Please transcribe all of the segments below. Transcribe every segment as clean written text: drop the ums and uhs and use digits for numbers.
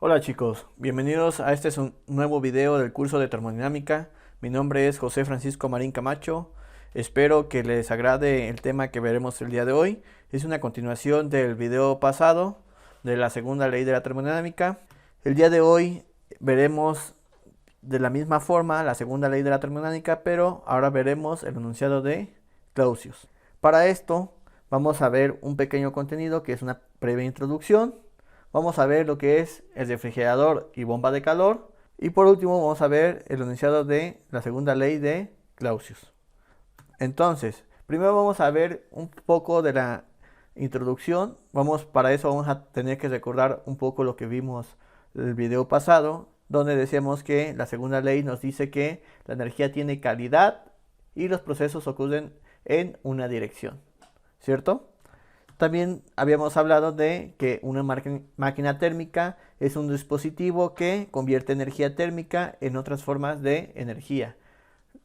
Hola chicos, bienvenidos a este nuevo video del curso de termodinámica. Mi nombre es José Francisco Marín Camacho. Espero que les agrade el tema que veremos el día de hoy. Es una continuación del video pasado de la segunda ley de la termodinámica. El día de hoy veremos de la misma forma la segunda ley de la termodinámica, pero ahora veremos el enunciado de Clausius. Para esto vamos a ver un pequeño contenido que es una breve introducción. Vamos a ver lo que es el refrigerador y bomba de calor. Y por último vamos a ver el enunciado de la segunda ley de Clausius. Entonces, primero vamos a ver un poco de la introducción. Para eso vamos a tener que recordar un poco lo que vimos en el video pasado, donde decíamos que la segunda ley nos dice que la energía tiene calidad y los procesos ocurren en una dirección, ¿cierto? También habíamos hablado de que una máquina térmica es un dispositivo que convierte energía térmica en otras formas de energía,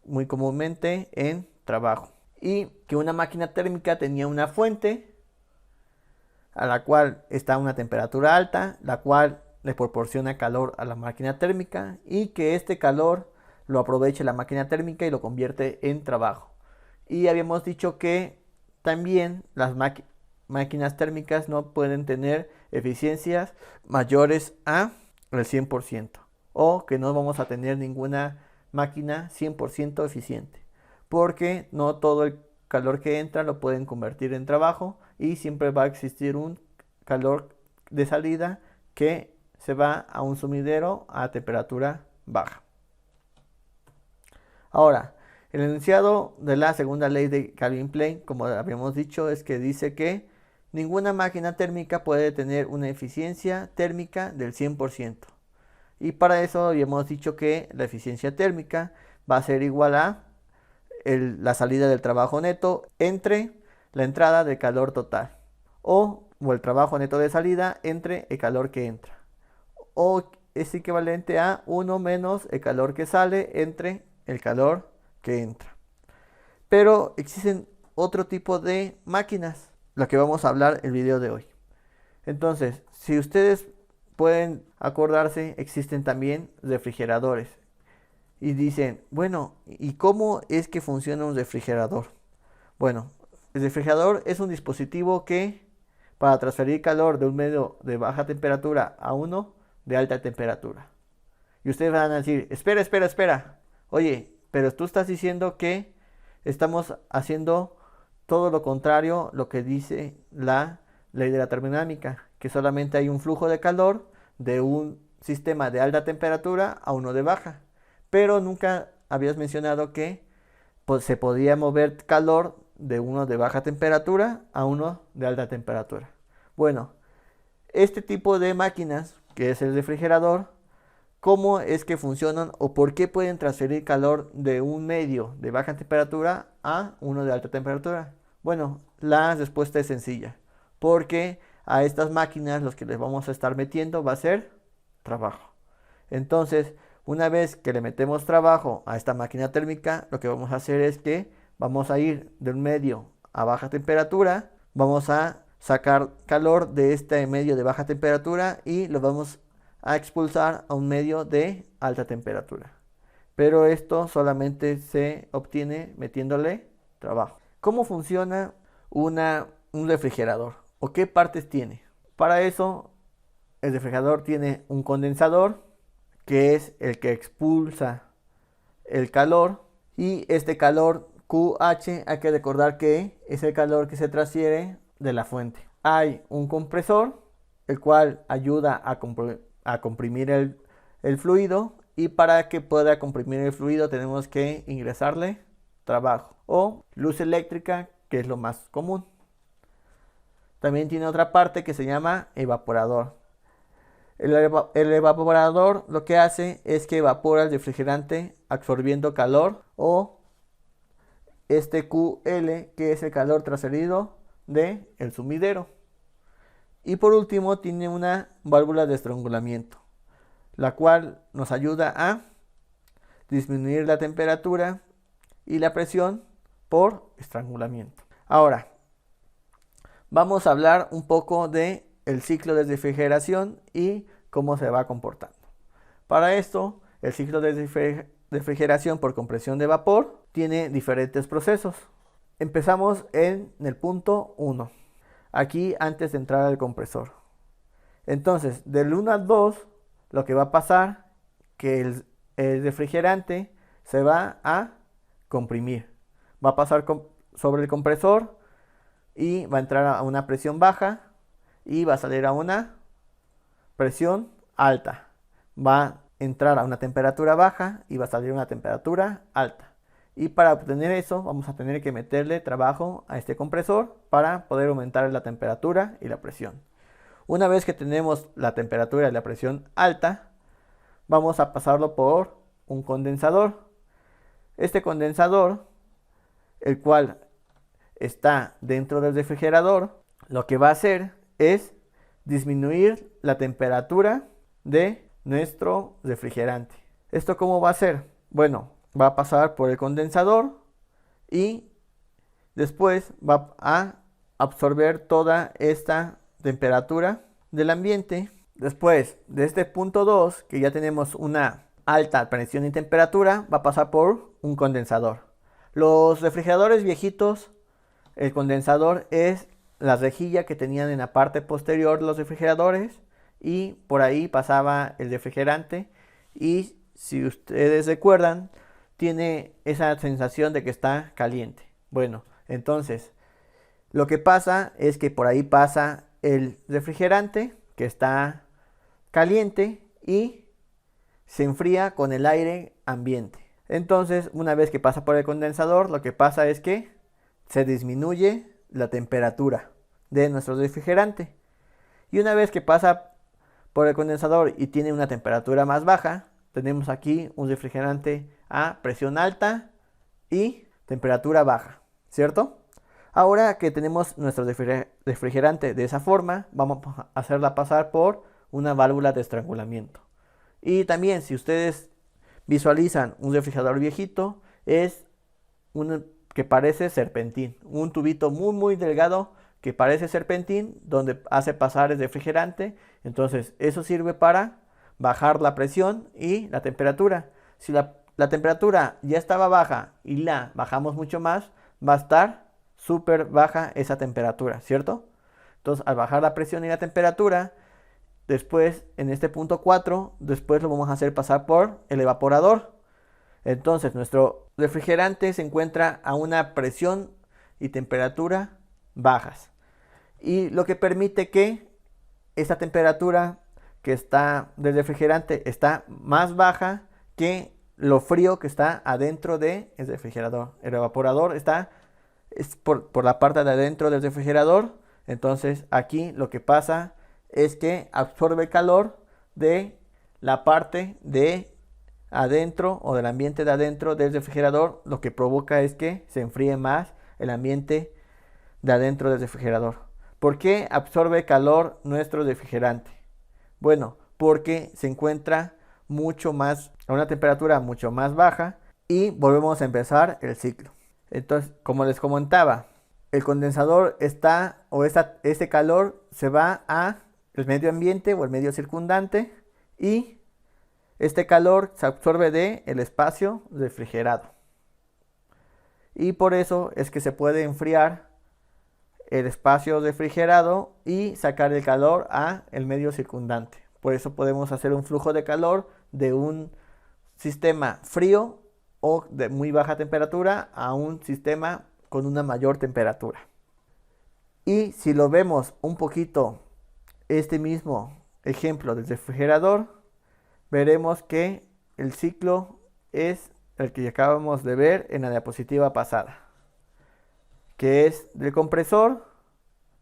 muy comúnmente en trabajo. Y que una máquina térmica tenía una fuente a la cual está una temperatura alta, la cual le proporciona calor a la máquina térmica y que este calor lo aprovecha la máquina térmica y lo convierte en trabajo. Y habíamos dicho que también las máquinas térmicas no pueden tener eficiencias mayores a el 100% o que no vamos a tener ninguna máquina 100% eficiente, porque no todo el calor que entra lo pueden convertir en trabajo y siempre va a existir un calor de salida que se va a un sumidero a temperatura baja. Ahora, el enunciado de la segunda ley de Calvin-Klein, como habíamos dicho, es que dice que ninguna máquina térmica puede tener una eficiencia térmica del 100%. Y para eso habíamos dicho que la eficiencia térmica va a ser igual a la salida del trabajo neto entre la entrada del calor total. O el trabajo neto de salida entre el calor que entra. O es equivalente a 1 menos el calor que sale entre el calor que entra. Pero existen otro tipo de máquinas, la que vamos a hablar el video de hoy. Entonces, si ustedes pueden acordarse, existen también refrigeradores. Y dicen, bueno, ¿y cómo es que funciona un refrigerador? Bueno, el refrigerador es un dispositivo que para transferir calor de un medio de baja temperatura a uno de alta temperatura. Y ustedes van a decir, espera. Oye, pero tú estás diciendo que estamos haciendo todo lo contrario lo que dice la ley de la termodinámica, que solamente hay un flujo de calor de un sistema de alta temperatura a uno de baja. Pero nunca habías mencionado que se podía mover calor de uno de baja temperatura a uno de alta temperatura. Bueno, este tipo de máquinas, que es el refrigerador, ¿cómo es que funcionan o por qué pueden transferir calor de un medio de baja temperatura a uno de alta temperatura? Bueno, la respuesta es sencilla, porque a estas máquinas los que les vamos a estar metiendo va a ser trabajo. Entonces, una vez que le metemos trabajo a esta máquina térmica, lo que vamos a hacer es que vamos a ir de un medio a baja temperatura, vamos a sacar calor de este medio de baja temperatura y lo vamos a expulsar a un medio de alta temperatura. Pero esto solamente se obtiene metiéndole trabajo. ¿Cómo funciona un refrigerador? ¿O qué partes tiene? Para eso, el refrigerador tiene un condensador, que es el que expulsa el calor. Y este calor QH hay que recordar que es el calor que se transfiere de la fuente. Hay un compresor, el cual ayuda a comprimir el fluido, y para que pueda comprimir el fluido tenemos que ingresarle trabajo o luz eléctrica, que es lo más común. También tiene otra parte que se llama evaporador. El evaporador lo que hace es que evapora el refrigerante absorbiendo calor, o este QL, que es el calor transferido del sumidero. Y por último tiene una válvula de estrangulamiento, la cual nos ayuda a disminuir la temperatura y la presión por estrangulamiento. Ahora, vamos a hablar un poco de el ciclo de refrigeración y cómo se va comportando. Para esto, el ciclo de refrigeración por compresión de vapor tiene diferentes procesos. Empezamos en el punto 1, aquí antes de entrar al compresor. Entonces, del 1 al 2, lo que va a pasar que el refrigerante se va a comprimir. Va a pasar sobre el compresor y va a entrar a una presión baja y va a salir a una presión alta. Va a entrar a una temperatura baja y va a salir a una temperatura alta. Y para obtener eso vamos a tener que meterle trabajo a este compresor para poder aumentar la temperatura y la presión. Una vez que tenemos la temperatura y la presión alta, vamos a pasarlo por un condensador. Este condensador, el cual está dentro del refrigerador, lo que va a hacer es disminuir la temperatura de nuestro refrigerante. ¿Esto cómo va a ser? Bueno, va a pasar por el condensador y después va a absorber toda esta temperatura del ambiente. Después de este punto 2, que ya tenemos una alta presión y temperatura, va a pasar por un condensador. Los refrigeradores viejitos, el condensador es la rejilla que tenían en la parte posterior de los refrigeradores y por ahí pasaba el refrigerante, y si ustedes recuerdan, tiene esa sensación de que está caliente. Bueno, entonces lo que pasa es que por ahí pasa el refrigerante que está caliente y se enfría con el aire ambiente. Entonces, una vez que pasa por el condensador, lo que pasa es que se disminuye la temperatura de nuestro refrigerante. Y una vez que pasa por el condensador y tiene una temperatura más baja, tenemos aquí un refrigerante a presión alta y temperatura baja, ¿cierto? Ahora que tenemos nuestro refrigerante de esa forma, vamos a hacerla pasar por una válvula de estrangulamiento. Y también, si ustedes visualizan un refrigerador viejito, es un que parece serpentín, un tubito muy delgado que parece serpentín, donde hace pasar el refrigerante. Entonces eso sirve para bajar la presión y la temperatura. Si la temperatura ya estaba baja y la bajamos mucho más, va a estar súper baja esa temperatura, ¿cierto? Entonces, al bajar la presión y la temperatura, después en este punto 4, después lo vamos a hacer pasar por el evaporador. Entonces nuestro refrigerante se encuentra a una presión y temperatura bajas, y lo que permite que esta temperatura que está del refrigerante está más baja que lo frío que está adentro del refrigerador. El evaporador está por la parte de adentro del refrigerador. Entonces aquí lo que pasa es que absorbe calor de la parte de adentro o del ambiente de adentro del refrigerador, lo que provoca es que se enfríe más el ambiente de adentro del refrigerador. ¿Por qué absorbe calor nuestro refrigerante? Bueno, porque se encuentra a una temperatura mucho más baja, y volvemos a empezar el ciclo. Entonces, como les comentaba, el condensador este calor se va a el medio ambiente o el medio circundante, y este calor se absorbe del espacio refrigerado. Y por eso es que se puede enfriar el espacio refrigerado y sacar el calor a el medio circundante. Por eso podemos hacer un flujo de calor de un sistema frío o de muy baja temperatura a un sistema con una mayor temperatura. Y si lo vemos un poquito, este mismo ejemplo del refrigerador, veremos que el ciclo es el que acabamos de ver en la diapositiva pasada, que es del compresor,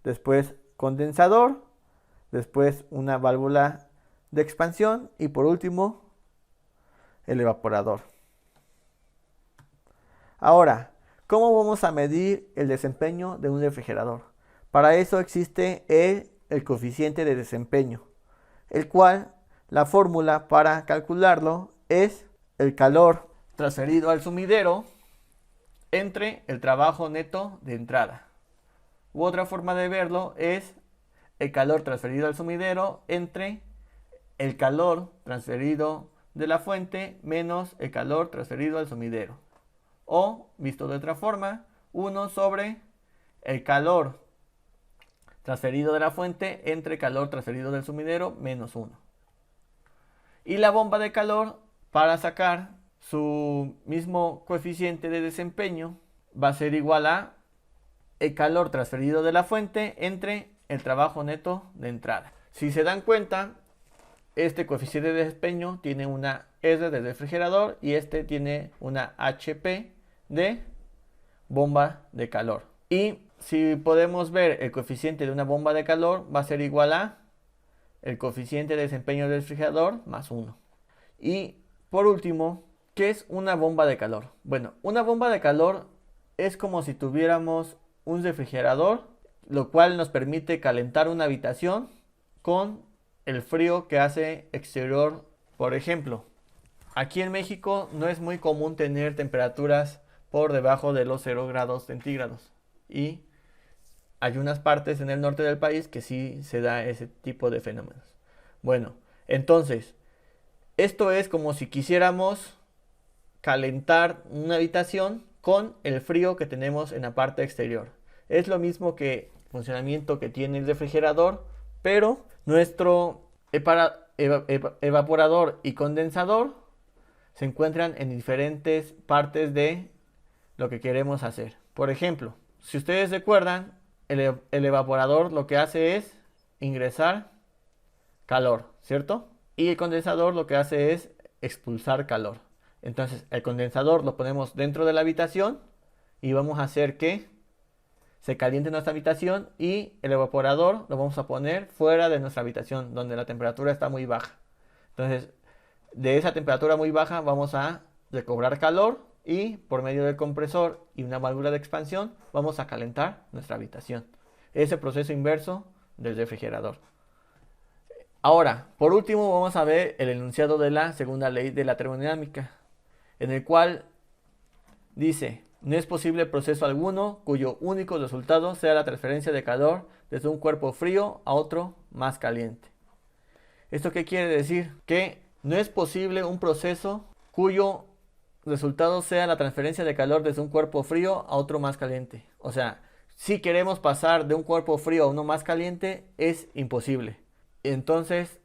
después condensador, después una válvula de expansión y por último el evaporador. Ahora, ¿cómo vamos a medir el desempeño de un refrigerador? Para eso existe el coeficiente de desempeño, el cual la fórmula para calcularlo es el calor transferido al sumidero entre el trabajo neto de entrada. Otra forma de verlo es el calor transferido al sumidero entre el calor transferido de la fuente menos el calor transferido al sumidero. O, visto de otra forma, 1 sobre el calor transferido de la fuente entre calor transferido del sumidero menos 1. Y la bomba de calor, para sacar su mismo coeficiente de desempeño, va a ser igual a el calor transferido de la fuente entre el trabajo neto de entrada. Si se dan cuenta, este coeficiente de desempeño tiene una R de refrigerador y este tiene una HP de bomba de calor. Y si podemos ver, el coeficiente de una bomba de calor va a ser igual a el coeficiente de desempeño del refrigerador más 1. Y por último, ¿qué es una bomba de calor? Bueno, una bomba de calor es como si tuviéramos un refrigerador, lo cual nos permite calentar una habitación con el frío que hace exterior. Por ejemplo, aquí en México no es muy común tener temperaturas por debajo de los 0 grados centígrados. Y hay unas partes en el norte del país que sí se da ese tipo de fenómenos. Bueno, entonces, esto es como si quisiéramos calentar una habitación con el frío que tenemos en la parte exterior. Es lo mismo que el funcionamiento que tiene el refrigerador, pero nuestro evaporador y condensador se encuentran en diferentes partes de lo que queremos hacer. Por ejemplo, si ustedes recuerdan, el evaporador lo que hace es ingresar calor, ¿cierto? Y el condensador lo que hace es expulsar calor. Entonces el condensador lo ponemos dentro de la habitación y vamos a hacer que se caliente nuestra habitación, y el evaporador lo vamos a poner fuera de nuestra habitación donde la temperatura está muy baja. Entonces de esa temperatura muy baja vamos a recobrar calor y por medio del compresor y una válvula de expansión vamos a calentar nuestra habitación. Ese proceso inverso del refrigerador. Ahora, por último, vamos a ver el enunciado de la segunda ley de la termodinámica, en el cual dice: no es posible proceso alguno cuyo único resultado sea la transferencia de calor desde un cuerpo frío a otro más caliente. ¿Esto qué quiere decir? Que no es posible un proceso cuyo resultado sea la transferencia de calor desde un cuerpo frío a otro más caliente. O sea, si queremos pasar de un cuerpo frío a uno más caliente, es imposible. Entonces,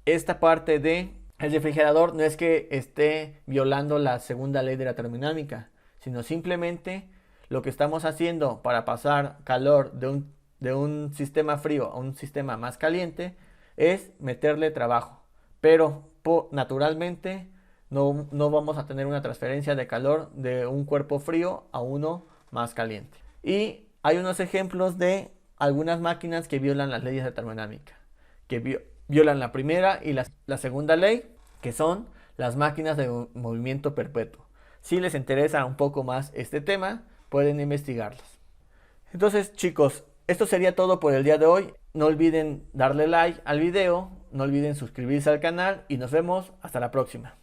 esta parte del refrigerador no es que esté violando la segunda ley de la termodinámica, sino simplemente lo que estamos haciendo para pasar calor de un sistema frío a un sistema más caliente es meterle trabajo. Pero naturalmente no vamos a tener una transferencia de calor de un cuerpo frío a uno más caliente. Y hay unos ejemplos de algunas máquinas que violan las leyes de termodinámica, que violan la primera y la segunda ley, que son las máquinas de movimiento perpetuo. Si les interesa un poco más este tema, pueden investigarlos. Entonces, chicos, esto sería todo por el día de hoy. No olviden darle like al video, no olviden suscribirse al canal y nos vemos hasta la próxima.